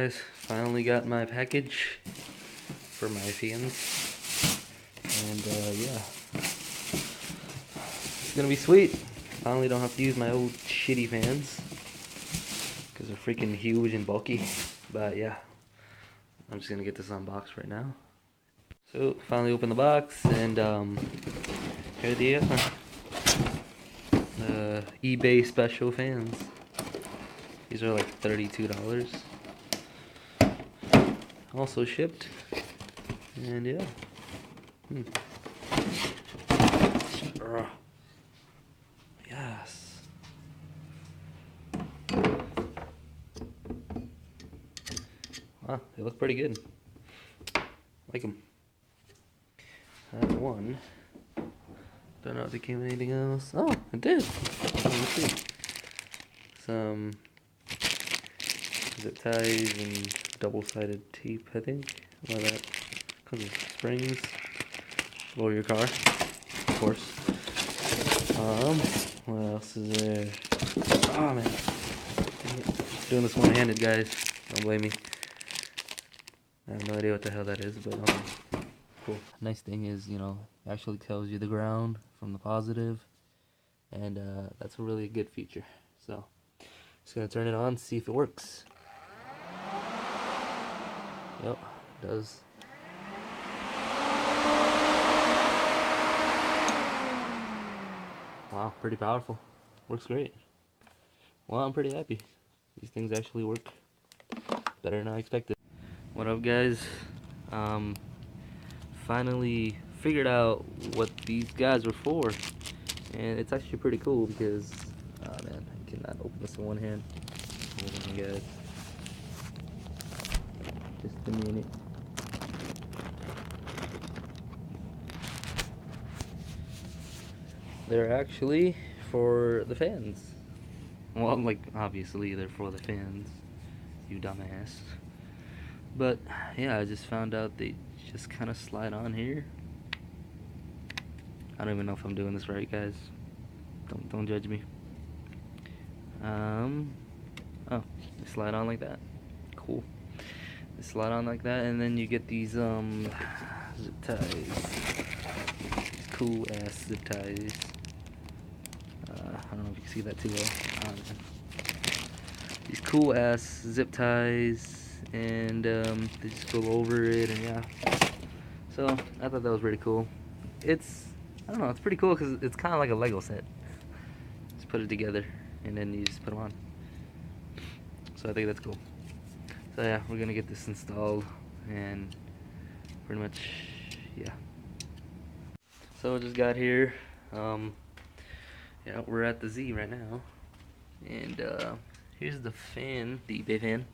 guys, finally got my package for my fans, and yeah, it's gonna be sweet. Finally don't have to use my old shitty fans because they're freaking huge and bulky. But yeah, I'm just gonna get this unboxed right now. So finally opened the box, and here they are, the eBay special fans. These are like $32. Also shipped, and yeah. Yes. Wow, they look pretty good. Like them. I have one. Don't know if it came with anything else. Oh, it did. Let's see. Some zip ties and double-sided tape, I think. All that comes with springs. Blow your car, of course. What else is there? Oh man, doing this one-handed, guys. Don't blame me. I have no idea what the hell that is, but cool. Nice thing is, you know, it actually tells you the ground from the positive, and that's a really good feature. So, just gonna turn it on, see if it works. Yep, it does. Wow, pretty powerful. Works great. Well, I'm pretty happy. These things actually work better than I expected. What up, guys? Finally figured out what these guys were for, and it's actually pretty cool because, oh man, I cannot open this in one hand. Hold on, guys. Just a minute. They're actually for the fans. Well, like, obviously they're for the fans, you dumbass. But yeah, I just found out they just kind of slide on here. I don't even know if I'm doing this right, guys. Don't judge me. Oh, they slide on like that. Cool. They slide on like that, and then you get these zip ties. Cool ass zip ties. I don't know if you can see that too well. These cool ass zip ties, and they just go over it, and yeah. So I thought that was pretty cool. I don't know, it's pretty cool because it's kind of like a Lego set. Just put it together, and then you just put them on. So I think that's cool. So yeah, we're gonna get this installed, and pretty much, yeah. So I just got here. Yeah, we're at the Z right now, and here's the fan, the eBay fan,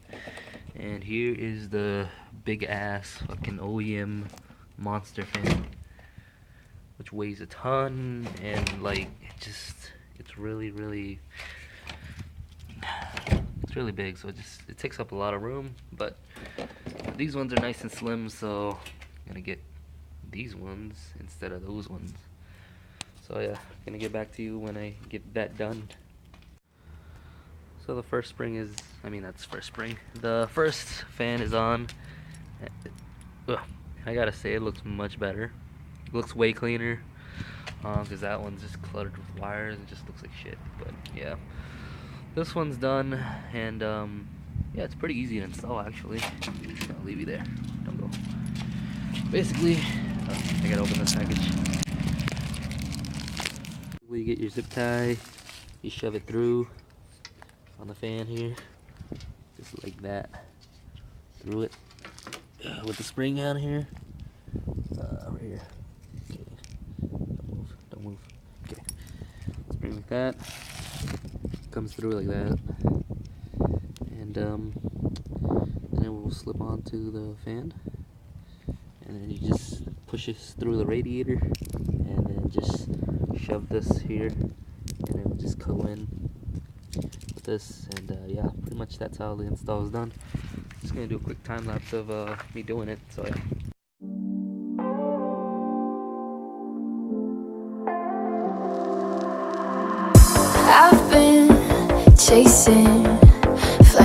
and here is the big ass fucking OEM monster fan, which weighs a ton, and like it's really big, so it takes up a lot of room. But these ones are nice and slim, so I'm gonna get these ones instead of those ones. So yeah, gonna get back to you when I get that done. So the first spring is, that's first spring. The first fan is on. I gotta say, it looks much better. It looks way cleaner, because that one's just cluttered with wires. It just looks like shit. But yeah, this one's done, and yeah, it's pretty easy to install actually. I'll leave you there. Don't go. Basically, I gotta open this package. You get your zip tie, you shove it through on the fan here, just like that, through it, with the spring on here, right here. Okay, don't move. Okay, spring like that, comes through like that, and then it will slip onto the fan, and then you just push it through the radiator, and then just shove this here, and it will just go in with this, and yeah, pretty much that's how the install is done. Just gonna do a quick time lapse of me doing it. So yeah. I've been chasing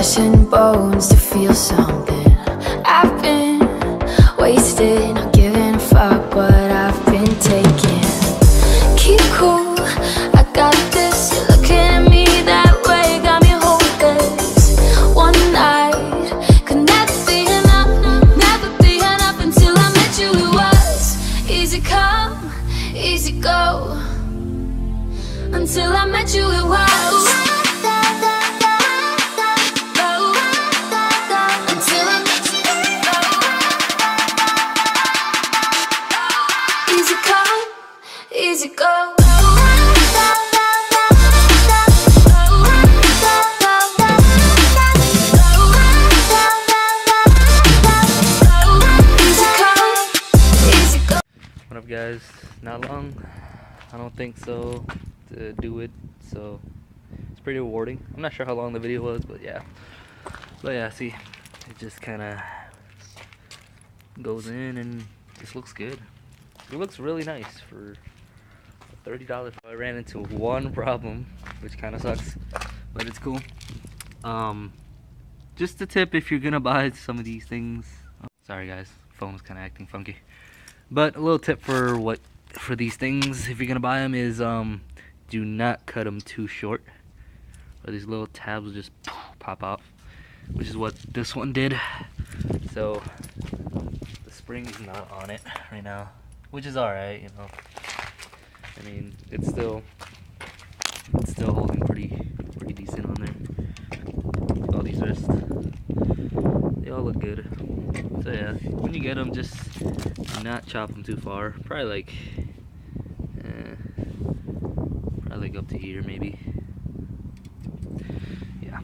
flesh and bones to feel something. I've been wasted, not giving a fuck what I've been taking. Keep cool, I got this. You're looking at me that way, got me hopeless. One night could never be enough until I met you. It was easy come, easy go. Until I met you, it was. Until I met you, easy come, easy go. Easy come, easy go. What up, guys? Not long. I don't think so to do it, so it's pretty rewarding. I'm not sure how long the video was, but yeah. See, it just kind of goes in and just looks good. It looks really nice for $30. I ran into one problem, which kind of sucks, but it's cool. Just a tip if you're gonna buy some of these things. Oh, sorry guys, phone was kind of acting funky. But a little tip for these things, if you're gonna buy them, is do not cut them too short, or these little tabs will just pop out, which is what this one did. So the spring is not on it right now, which is alright, you know. I mean, it's still holding pretty decent on there. All these wrists, they all look good. So yeah, when you get them, just do not chop them too far. Probably like up to here maybe. Yeah,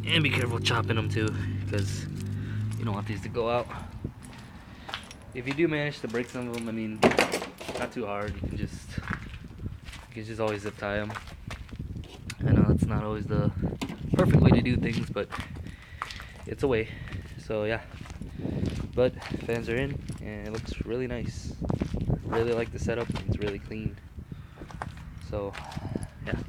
and be careful chopping them too, because you don't want these to go out. If you do manage to break some of them, I mean, not too hard. You can just always zip tie them. I know it's not always the perfect way to do things, but it's a way. So yeah, but fans are in and it looks really nice. Really like the setup. It's really clean. So yeah.